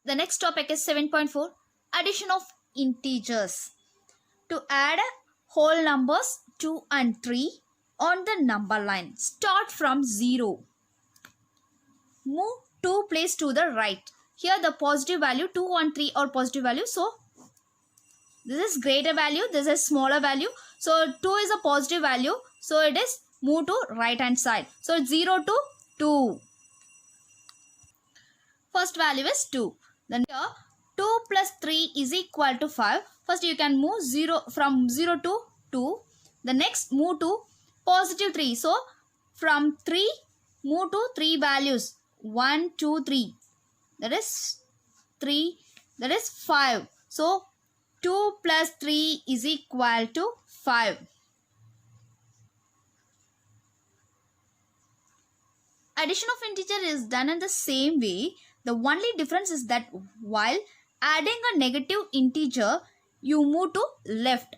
The next topic is 7.4, addition of integers. To add whole numbers 2 and 3 on the number line, start from 0. Move 2 place to the right. Here the positive value 2 and 3 are positive value. So this is greater value, this is smaller value. So 2 is a positive value. So it is move to right hand side. So 0 to 2. First value is 2. Then here 2 plus 3 is equal to 5. First you can move 0 from 0 to 2. The next move to positive 3. So from 3 move to 3 values. 1, 2, 3. That is 3. That is 5. So 2 plus 3 is equal to 5. Addition of integer is done in the same way. The only difference is that while adding a negative integer, you move to left.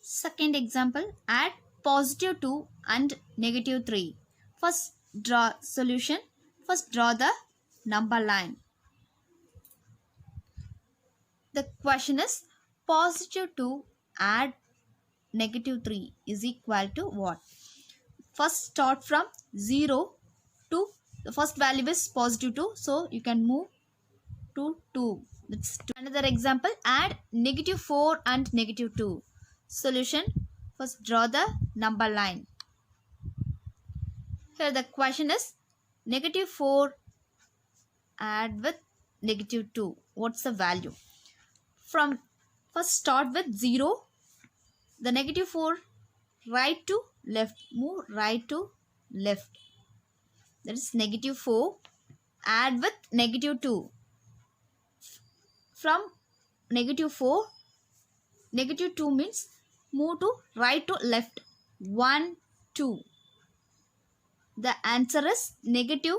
Second example, add positive 2 and negative 3. First draw solution. First draw the number line. The question is positive 2 add negative 3 is equal to what? First start from 0 to the first value is positive 2. So you can move to 2. That's 2. Another example, add negative 4 and negative 2. Solution, first draw the number line. Here the question is negative 4 add with negative 2. What's the value? From first start with 0. The negative 4 right to left. Move right to left. That is negative 4 add with negative 2. From negative 4, negative 2 means move to right to left. 1, 2. The answer is negative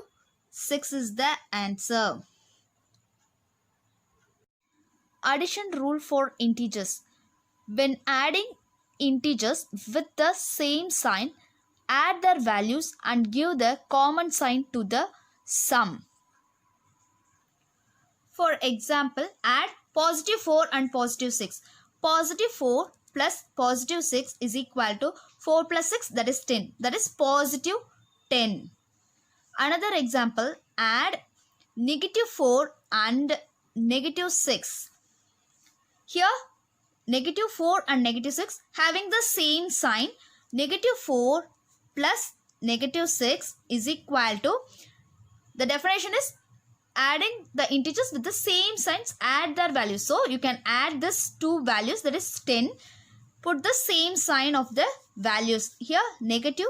6 is the answer. Addition rule for integers. When adding integers with the same sign, add their values and give the common sign to the sum. For example, add positive 4 and positive 6. Positive 4 plus positive 6 is equal to 4 plus 6, that is 10. That is positive 10. Another example, add negative 4 and negative 6. Here negative 4 and negative 6 having the same sign. Negative 4 plus negative 6 is equal to, the definition is adding the integers with the same signs, add their values. So you can add this two values, that is 10. Put the same sign of the values. Here negative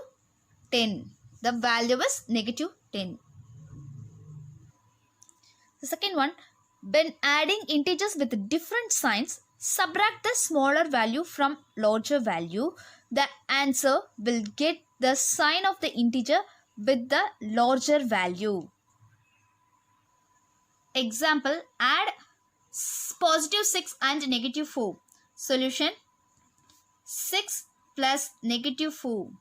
10. The value is negative 10. The second one, when adding integers with different signs, subtract the smaller value from larger value. The answer will get the sign of the integer with the larger value. Example, add positive 6 and negative 4. Solution, 6 plus negative 4.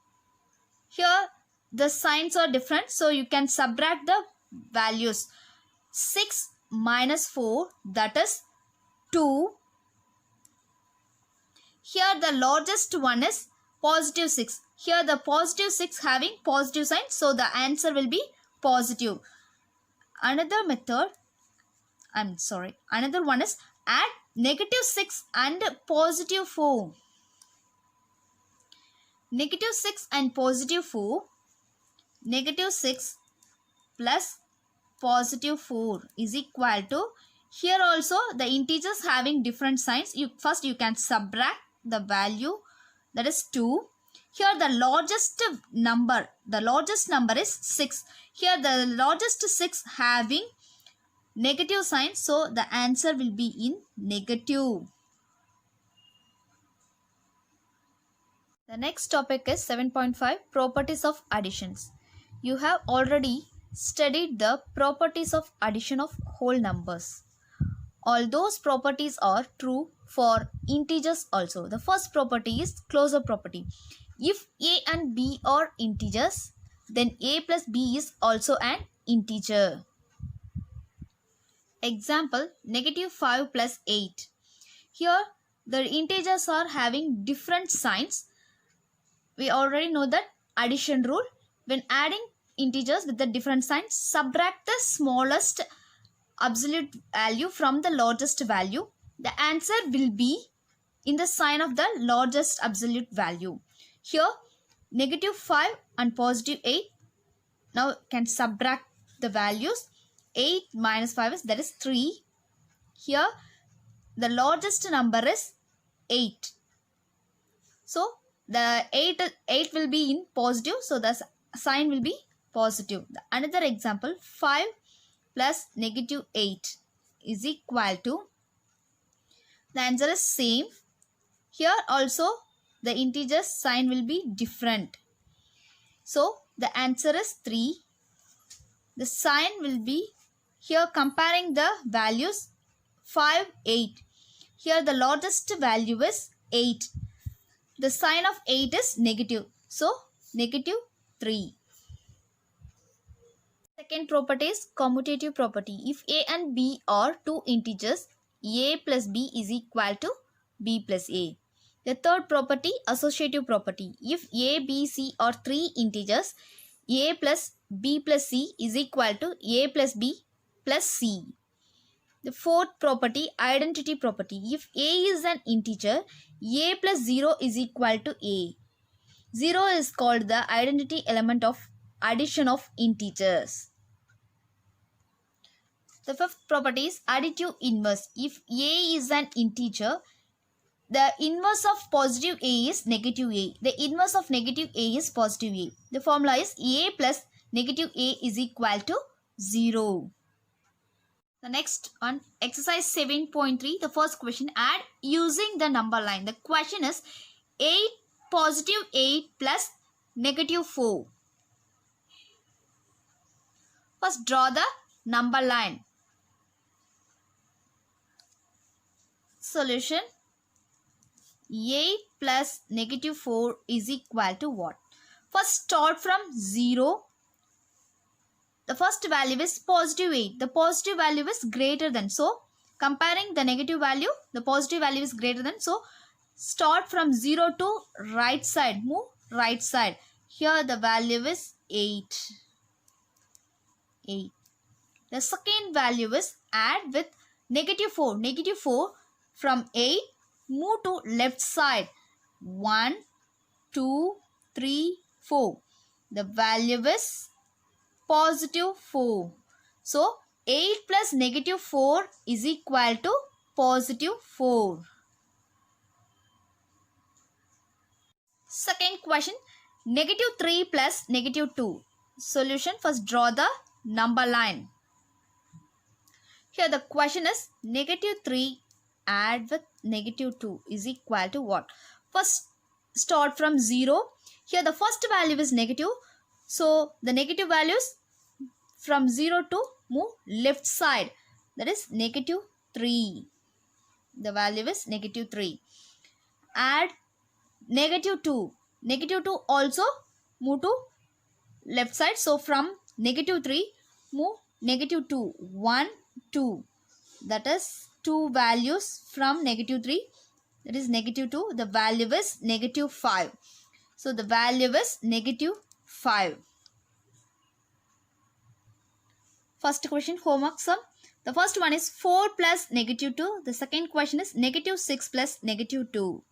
Here the signs are different, so you can subtract the values. 6 minus 4, that is 2. Here the largest one is positive 6. Here the positive 6 having positive sign, so the answer will be positive. Another one is add negative 6 and positive 4. Negative 6 and positive 4. Negative 6 plus positive 4 is equal to, here also the integers having different signs. First you can subtract the value, that is 2. Here the largest number is 6. Here the largest 6 having negative sign, so the answer will be in negative. The next topic is 7.5, properties of additions. You have already studied the properties of addition of whole numbers. All those properties are true for integers also. The first property is closure property. If a and b are integers, then a plus b is also an integer. Example, negative 5 plus 8. Here the integers are having different signs. We already know that addition rule. When adding integers with the different signs, subtract the smallest absolute value from the largest value. The answer will be in the sign of the largest absolute value. Here negative 5 and positive 8. Now can subtract the values. 8 minus 5 is, that is 3. Here the largest number is 8. So the 8 will be in positive. So the sign will be positive. Another example, 5 plus negative 8 is equal to, the answer is same. Here also the integer sign will be different. So the answer is 3. The sign will be, here comparing the values, 5, 8. Here the largest value is 8. The sign of 8 is negative. So negative 3. Second property is commutative property. If a and b are two integers, a plus b is equal to b plus a. The third property, associative property. If a, b, c are three integers, a plus b plus c is equal to a plus b plus c. The fourth property, identity property. If a is an integer, a plus 0 is equal to a. 0 is called the identity element of addition of integers. The fifth property is additive inverse. If a is an integer, the inverse of positive a is negative a. The inverse of negative a is positive a. The formula is a plus negative a is equal to 0. The next one, exercise 7.3. The first question, add using the number line. The question is 8 positive 8 plus negative 4. First draw the number line. Solution, 8 plus negative 4 is equal to what? First start from 0. The first value is positive 8. The positive value is greater than. So comparing the negative value, the positive value is greater than. So start from 0 to right side. Move right side. Here the value is 8. 8. The second value is add with negative 4. Negative 4 from 8. Move to left side. 1, 2, 3, 4. The value is positive 4. So 8 plus negative 4 is equal to positive 4. Second question, negative 3 plus negative 2. Solution, first draw the number line. Here the question is negative 3 add with negative 2 is equal to what? First start from 0. Here the first value is negative. So the negative values from 0 to move left side. That is negative 3. The value is negative 3. Add negative 2. Negative 2 also move to left side. So from negative 3 move negative 2. 1, 2. That is 2 values from negative 3. That is negative 2. The value is negative 5. So the value is negative 5. First question, homework sum. The first one is 4 plus negative 2. The second question is negative 6 plus negative 2.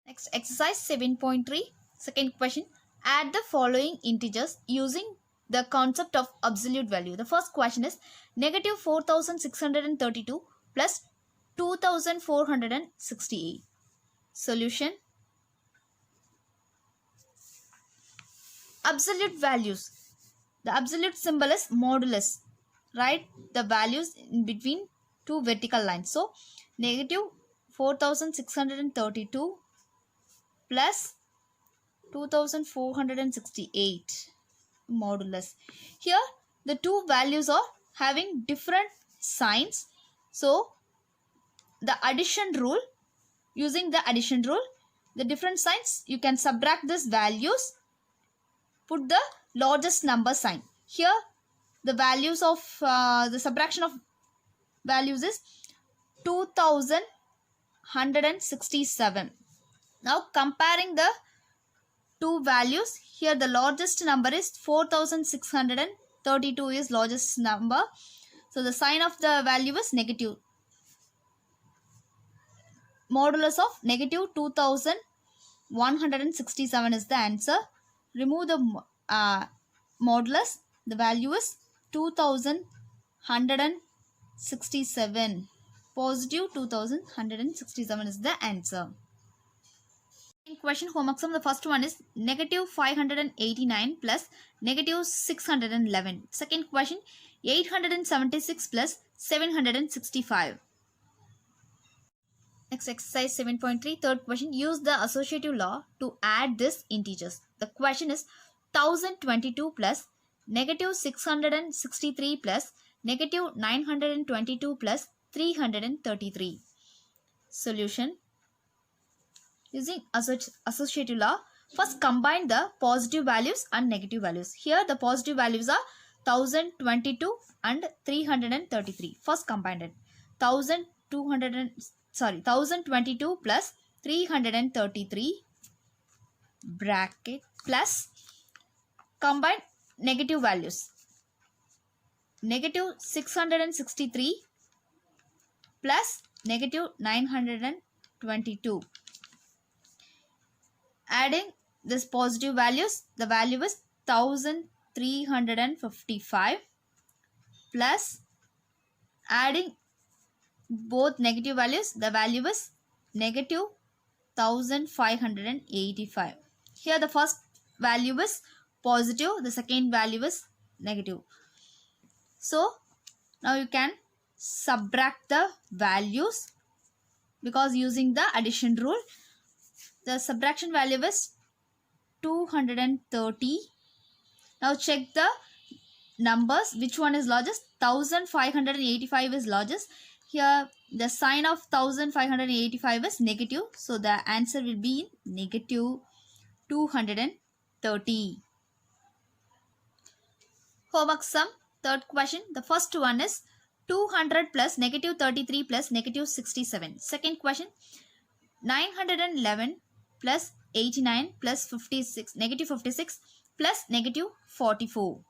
Next, exercise 7.3. Second question, add the following integers using the concept of absolute value. The first question is negative 4632 plus 2468. Solution, absolute values. The absolute symbol is modulus. Write the values in between two vertical lines. So negative 4632 plus 2468 modulus. Here the two values are having different signs. So the addition rule, using the addition rule, the different signs, you can subtract these values, put the largest number sign. Here the values of the subtraction of values is 2167. Now comparing the two values, here the largest number is 4632 is largest number. So the sign of the value is negative. Modulus of negative 2167 is the answer. Remove the modulus. The value is 2167. Positive 2167 is the answer. In question homework sum, the first one is negative 589 plus negative 611. Second question, 876 plus 765. Next exercise 7.3. Third question, use the associative law to add these integers. The question is 1022 plus negative 663 plus negative 922 plus 333. Solution. Using associative law, first combine the positive values and negative values. Here the positive values are 1022 and 333. First combine it. 1022 plus 333 bracket plus combine negative values. Negative 663 plus negative 922. Adding this positive values, the value is 1355 plus adding both negative values, the value is negative 1585. Here the first value is positive, the second value is negative. So now you can subtract the values because using the addition rule. The subtraction value is 230. Now check the numbers. Which one is largest? 1585 is largest. Here the sign of 1585 is negative. So the answer will be negative 230. Homework sum. Third question. The first one is 200 plus negative 33 plus negative 67. Second question. 911 plus 89 plus 56 negative 56 plus negative 44.